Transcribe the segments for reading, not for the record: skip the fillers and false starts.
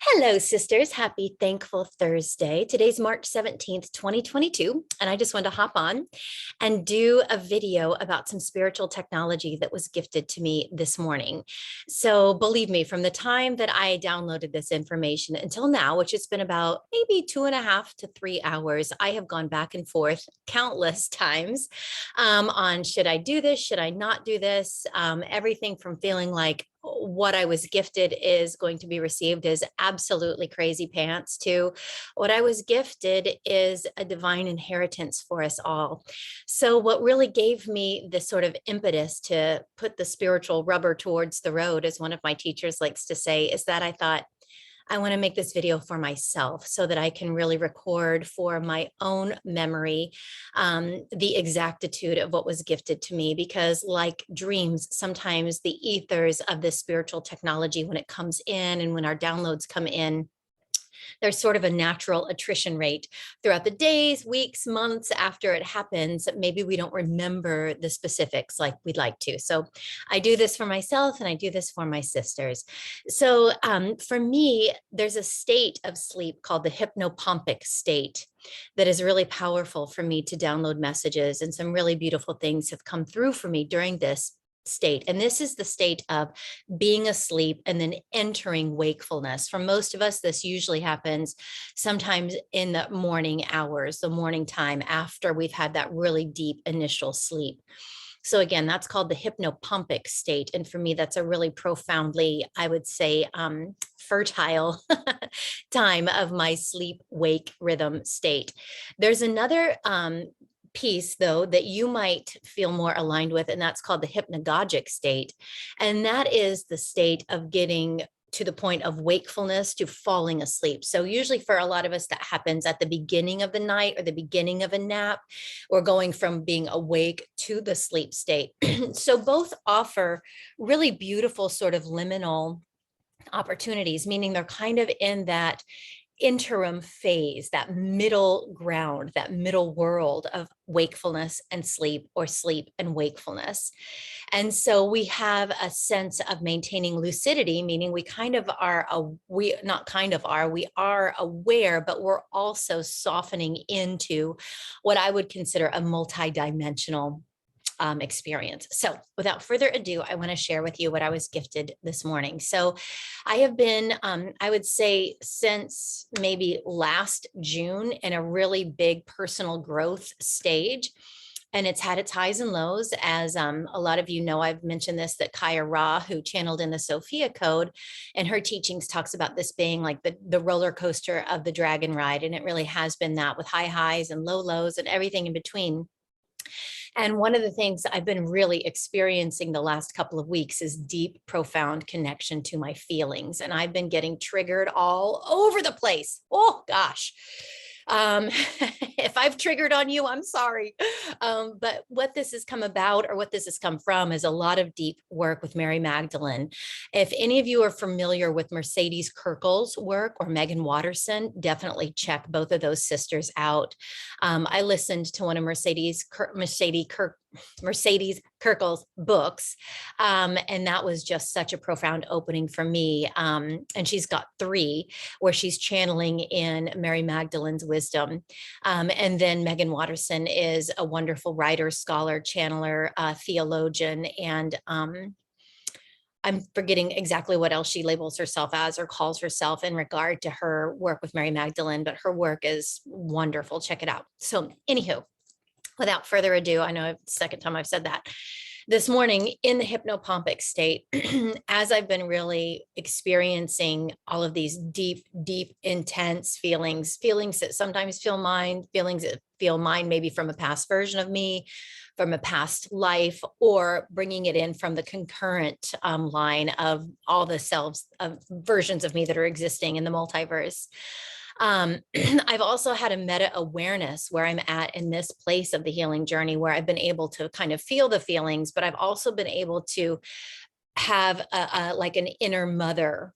Hello, sisters. Happy Thankful Thursday. Today's March 17th, 2022. And I just wanted to hop on and do a video about some spiritual technology that was gifted to me this morning. So, believe me, from the time that I downloaded this information until now, which has been about maybe 2.5 to 3 hours, I have gone back and forth countless times on should I do this? Should I not do this? Everything from feeling like what I was gifted is going to be received as absolutely crazy pants to what I was gifted is a divine inheritance for us all. So, what really gave me this sort of impetus to put the spiritual rubber towards the road, as one of my teachers likes to say, is that I thought, I want to make this video for myself so that I can really record for my own memory the exactitude of what was gifted to me. Because, like dreams, sometimes the ethers of this spiritual technology, when it comes in and when our downloads come in, there's sort of a natural attrition rate throughout the days, weeks, months after it happens. Maybe we don't remember the specifics like we'd like to. So I do this for myself and I do this for my sisters. So for me, there's a state of sleep called the hypnopompic state that is really powerful for me to download messages, and some really beautiful things have come through for me during this state. And this is the state of being asleep and then entering wakefulness. For most of us, this usually happens sometimes in the morning hours, the morning time after we've had that really deep initial sleep. So again, that's called the hypnopompic state. And for me, that's a really profoundly, I would say, fertile time of my sleep wake rhythm state. There's another piece, though, that you might feel more aligned with, and that's called the hypnagogic state. And that is the state of getting to the point of wakefulness to falling asleep. So usually for a lot of us, that happens at the beginning of the night or the beginning of a nap, or going from being awake to the sleep state. So both offer really beautiful sort of liminal opportunities, meaning they're kind of in that interim phase, that middle ground, that middle world of wakefulness and sleep, or sleep and wakefulness. And so we have a sense of maintaining lucidity, meaning we kind of are, we not kind of are, we are aware, but we're also softening into what I would consider a multidimensional experience. So, without further ado, I want to share with you what I was gifted this morning. So, I have been, I would say, since maybe last June in a really big personal growth stage. And it's had its highs and lows. As a lot of you know, I've mentioned this, that Kaya Ra, who channeled in the Sophia Code, and her teachings talks about this being like the roller coaster of the dragon ride. And it really has been that, with high highs and low lows and everything in between. And one of the things I've been really experiencing the last couple of weeks is deep, profound connection to my feelings. And I've been getting triggered all over the place. Oh, gosh. If I've triggered on you, I'm sorry. But what this has come about, or what this has come from, is a lot of deep work with Mary Magdalene. If any of you are familiar with Mercedes Kirkle's work or Megan Watterson, definitely check both of those sisters out. I listened to one of Mercedes Kirkle's books. And that was just such a profound opening for me. And she's got three where she's channeling in Mary Magdalene's wisdom. And then Megan Watterson is a wonderful writer, scholar, channeler, theologian, and I'm forgetting exactly what else she labels herself as or calls herself in regard to her work with Mary Magdalene, but her work is wonderful. Check it out. So, anywho, without further ado, I know it's the second time I've said that. This morning in the hypnopompic state, as I've been really experiencing all of these deep, deep, intense feelings that sometimes feel mine, feelings that feel mine maybe from a past version of me, from a past life, or bringing it in from the concurrent line of all the selves of versions of me that are existing in the multiverse. I've also had a meta awareness where I'm at in this place of the healing journey, where I've been able to kind of feel the feelings, but I've also been able to have like an inner mother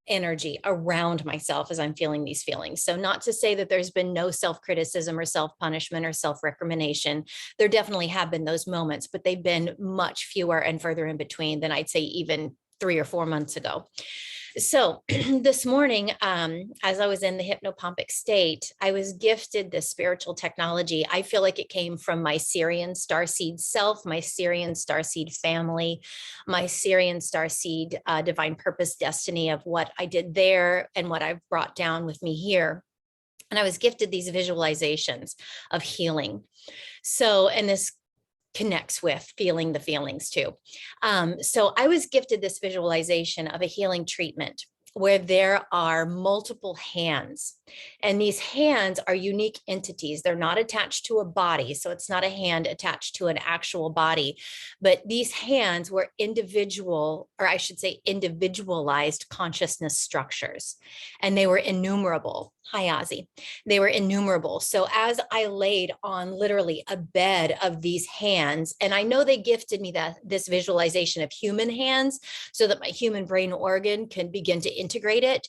energy around myself as I'm feeling these feelings. So, not to say that there's been no self-criticism or self-punishment or self-recrimination. There definitely have been those moments, but they've been much fewer and further in between than I'd say even 3 or 4 months ago. So this morning, as I was in the hypnopompic state, I was gifted this spiritual technology. I feel like it came from my Syrian starseed self, my Syrian starseed family, my Syrian starseed divine purpose destiny of what I did there and what I've brought down with me here. And I was gifted these visualizations of healing. So, and this connects with feeling the feelings too. So I was gifted this visualization of a healing treatment where there are multiple hands, and these hands are unique entities. They're not attached to a body. So it's not a hand attached to an actual body, but these hands were individual, or I should say individualized consciousness structures, and they were innumerable. Hi, Ozzy. They were innumerable. So as I laid on literally a bed of these hands, and I know they gifted me this visualization of human hands so that my human brain organ can begin to integrate it.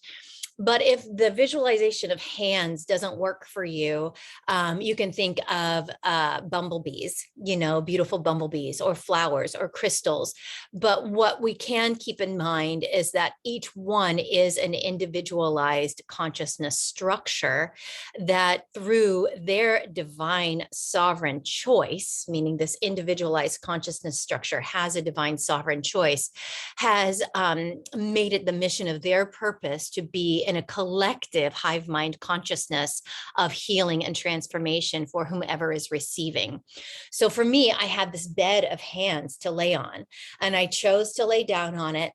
But if the visualization of hands doesn't work for you, you can think of bumblebees, beautiful bumblebees or flowers or crystals. But what we can keep in mind is that each one is an individualized consciousness structure that through their divine sovereign choice, meaning this individualized consciousness structure has a divine sovereign choice, has made it the mission of their purpose to be in a collective hive mind consciousness of healing and transformation for whomever is receiving. So for me, I had this bed of hands to lay on, and I chose to lay down on it.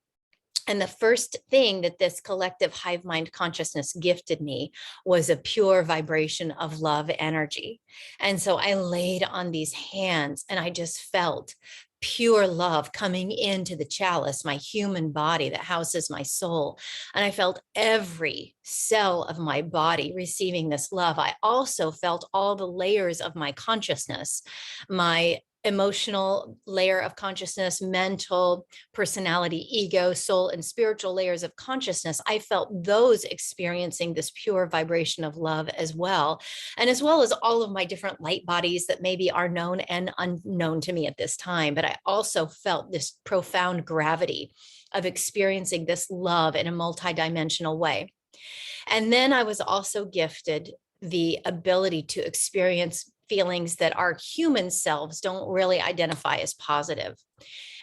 And the first thing that this collective hive mind consciousness gifted me was a pure vibration of love energy. And so I laid on these hands and I just felt pure love coming into the chalice, my human body that houses my soul. And I felt every cell of my body receiving this love. I also felt all the layers of my consciousness, my emotional layer of consciousness, mental, personality, ego, soul, and spiritual layers of consciousness. I felt those experiencing this pure vibration of love as well. And as well as all of my different light bodies that maybe are known and unknown to me at this time. But I also felt this profound gravity of experiencing this love in a multidimensional way. And then I was also gifted the ability to experience feelings that our human selves don't really identify as positive.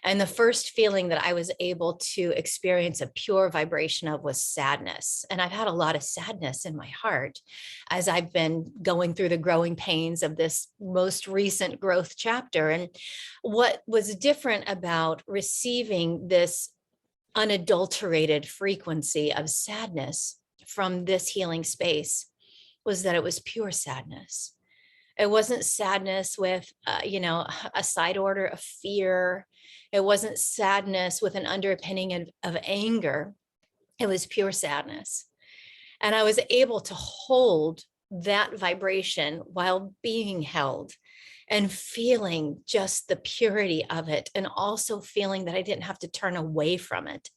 And the first feeling that I was able to experience a pure vibration of was sadness. And I've had a lot of sadness in my heart as I've been going through the growing pains of this most recent growth chapter. And what was different about receiving this unadulterated frequency of sadness from this healing space was that it was pure sadness. It wasn't sadness with, a side order of fear. It wasn't sadness with an underpinning of anger. It was pure sadness. And I was able to hold that vibration while being held and feeling just the purity of it, and also feeling that I didn't have to turn away from it,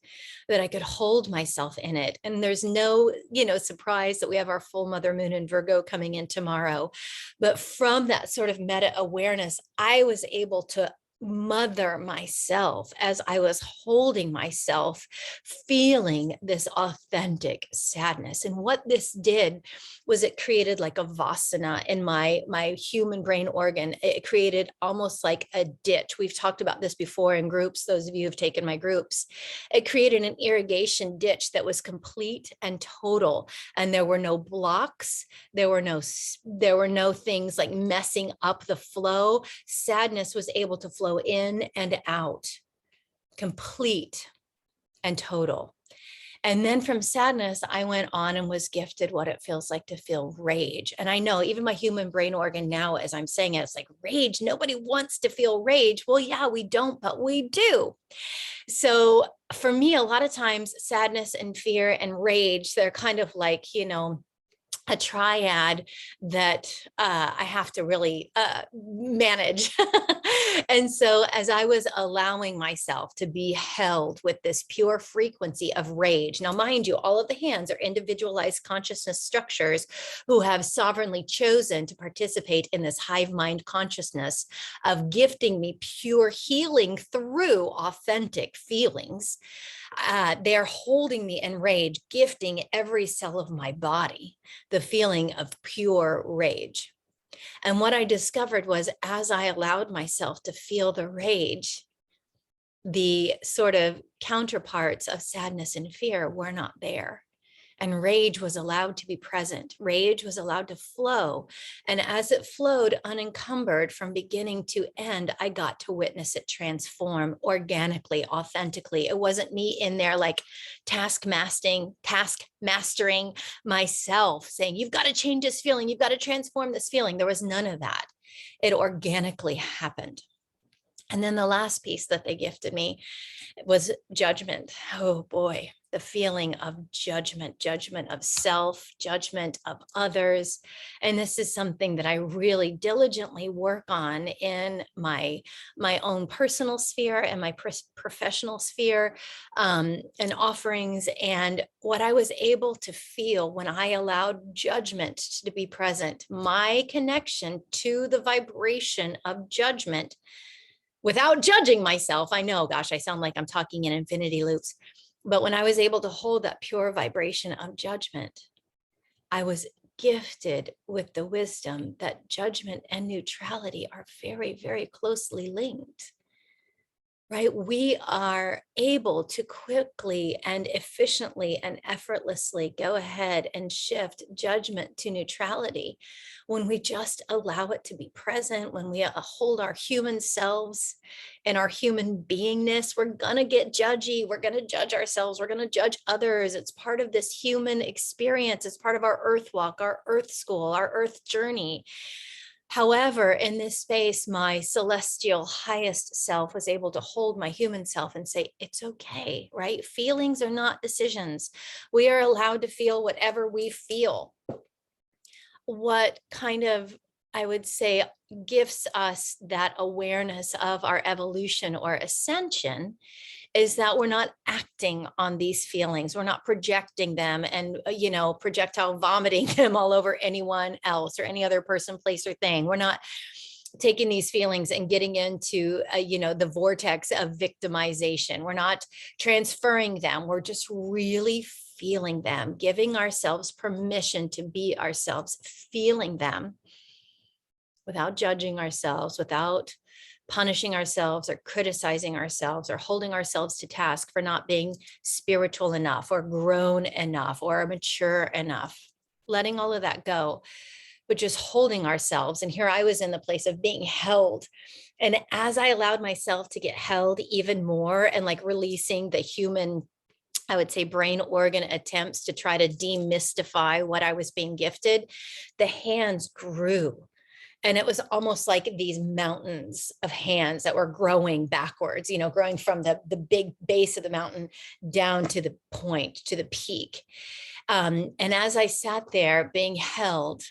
that I could hold myself in it. And there's no, surprise that we have our full mother moon in Virgo coming in tomorrow. But from that sort of meta awareness, I was able to mother myself as I was holding myself, feeling this authentic sadness. And what this did was it created like a vasana in my human brain organ. It created almost like a ditch. We've talked about this before in groups. Those of you who've taken my groups, it created an irrigation ditch that was complete and total. And there were no blocks. There were no things like messing up the flow. Sadness was able to flow in and out, complete and total. And then from sadness, I went on and was gifted what it feels like to feel rage. And I know even my human brain organ now, as I'm saying it, it's like rage. Nobody wants to feel rage. Well, yeah, we don't, but we do. So for me, a lot of times sadness and fear and rage, they're kind of like, a triad that I have to really manage. And so as I was allowing myself to be held with this pure frequency of rage, now mind you, all of the hands are individualized consciousness structures who have sovereignly chosen to participate in this hive mind consciousness of gifting me pure healing through authentic feelings. They're holding me in rage, gifting every cell of my body the feeling of pure rage. And what I discovered was, as I allowed myself to feel the rage, the sort of counterparts of sadness and fear were not there. And rage was allowed to be present. Rage was allowed to flow. And as it flowed unencumbered from beginning to end, I got to witness it transform organically, authentically. It wasn't me in there like task mastering myself, saying, you've got to change this feeling, you've got to transform this feeling. There was none of that. It organically happened. And then the last piece that they gifted me was judgment. Oh boy, the feeling of judgment of self, judgment of others. And this is something that I really diligently work on in my own personal sphere and my professional sphere, and offerings. And what I was able to feel when I allowed judgment to be present, my connection to the vibration of judgment, without judging myself. I know, gosh, I sound like I'm talking in infinity loops. But when I was able to hold that pure vibration of judgment, I was gifted with the wisdom that judgment and neutrality are very, very closely linked. Right? We are able to quickly and efficiently and effortlessly go ahead and shift judgment to neutrality when we just allow it to be present, when we hold our human selves and our human beingness. We're going to get judgy. We're going to judge ourselves. We're going to judge others. It's part of this human experience. It's part of our earth walk, our earth school, our earth journey. However, in this space, my celestial highest self was able to hold my human self and say, it's okay, right? Feelings are not decisions. We are allowed to feel whatever we feel. What kind of, I would say, gifts us that awareness of our evolution or ascension is that we're not acting on these feelings. We're not projecting them and, projectile vomiting them all over anyone else or any other person, place, or thing. We're not taking these feelings and getting into, the vortex of victimization. We're not transferring them. We're just really feeling them, giving ourselves permission to be ourselves, feeling them without judging ourselves, without punishing ourselves or criticizing ourselves or holding ourselves to task for not being spiritual enough or grown enough or mature enough, letting all of that go, but just holding ourselves. And here I was in the place of being held. And as I allowed myself to get held even more and like releasing the human, I would say, brain organ attempts to try to demystify what I was being gifted, the hands grew. And it was almost like these mountains of hands that were growing backwards, growing from the big base of the mountain down to the point, to the peak. And as I sat there being held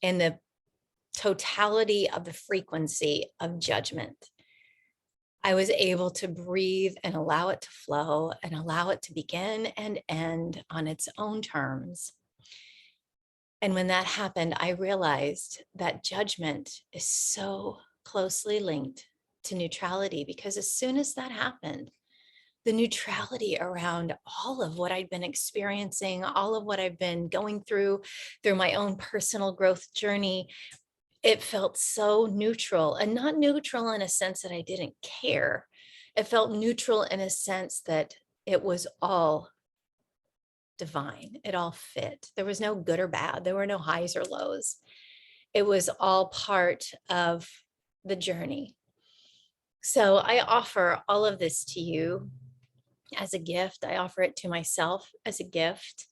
in the totality of the frequency of judgment, I was able to breathe and allow it to flow and allow it to begin and end on its own terms. And when that happened, I realized that judgment is so closely linked to neutrality, because as soon as that happened, the neutrality around all of what I'd been experiencing, all of what I've been going through my own personal growth journey, it felt so neutral, and not neutral in a sense that I didn't care. It felt neutral in a sense that it was all divine. It all fit. There was no good or bad. There were no highs or lows. It was all part of the journey. So I offer all of this to you as a gift. I offer it to myself as a gift.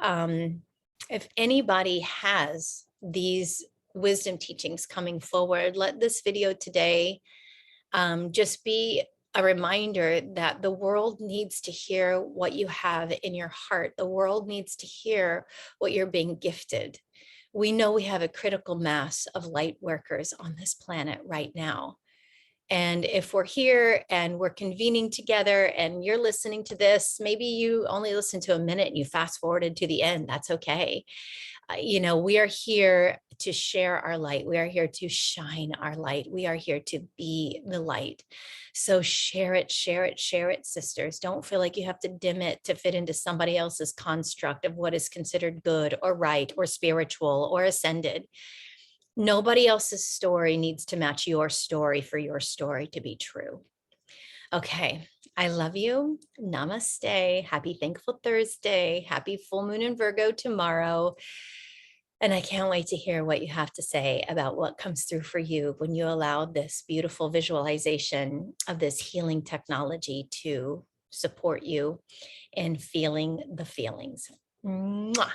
If anybody has these wisdom teachings coming forward, let this video today just be a reminder that the world needs to hear what you have in your heart. The world needs to hear what you're being gifted. We know we have a critical mass of light workers on this planet right now. And if we're here and we're convening together and you're listening to this, maybe you only listen to a minute and you fast forwarded to the end. That's okay. We are here to share our light. We are here to shine our light. We are here to be the light. So share it, share it, share it, sisters. Don't feel like you have to dim it to fit into somebody else's construct of what is considered good or right or spiritual or ascended. Nobody else's story needs to match your story for your story to be true. Okay. I love you. Namaste. Happy Thankful Thursday. Happy full moon in Virgo tomorrow. And I can't wait to hear what you have to say about what comes through for you when you allow this beautiful visualization of this healing technology to support you in feeling the feelings. Mwah.